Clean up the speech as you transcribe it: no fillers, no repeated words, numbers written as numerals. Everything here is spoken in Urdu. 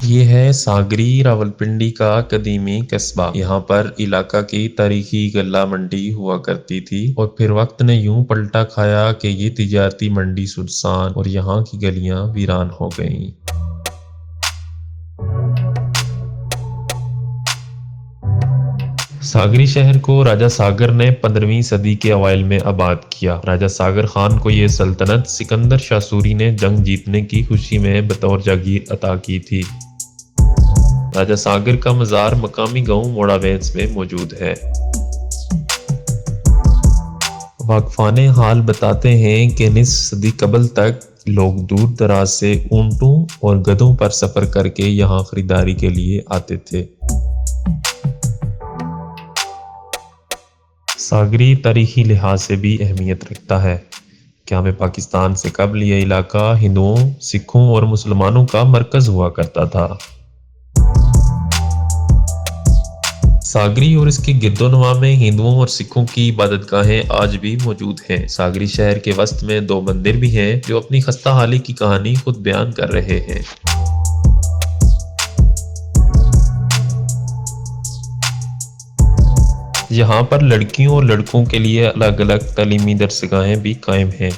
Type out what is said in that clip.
یہ ہے ساگری راولپنڈی کا قدیمی قصبہ۔ یہاں پر علاقہ کی تاریخی غلہ منڈی ہوا کرتی تھی اور پھر وقت نے یوں پلٹا کھایا کہ یہ تجارتی منڈی سنسان اور یہاں کی گلیاں ویران ہو گئیں۔ ساگری شہر کو راجہ ساگر نے 15ویں صدی کے اوائل میں آباد کیا۔ راجہ ساگر خان کو یہ سلطنت سکندر شاہ سوری نے جنگ جیتنے کی خوشی میں بطور جاگیر عطا کی تھی۔ راجہ ساگر کا مزار مقامی گاؤں موڑا وینس میں موجود ہے۔ واقفان حال بتاتے ہیں کہ نصف صدی قبل تک لوگ دور دراز سے اونٹوں اور گدھوں پر سفر کر کے یہاں خریداری کے لیے آتے تھے۔ ساگری تاریخی لحاظ سے بھی اہمیت رکھتا ہے۔ قیام پاکستان سے قبل یہ علاقہ ہندوؤں، سکھوں اور مسلمانوں کا مرکز ہوا کرتا تھا۔ ساگری اور اس کے گرد و نواح میں ہندوؤں اور سکھوں کی عبادت گاہیں آج بھی موجود ہیں۔ ساگری شہر کے وسط میں 2 مندر بھی ہیں جو اپنی خستہ حالی کی کہانی خود بیان کر رہے ہیں۔ یہاں پر لڑکیوں اور لڑکوں کے لیے الگ الگ تعلیمی درسگاہیں بھی قائم ہیں۔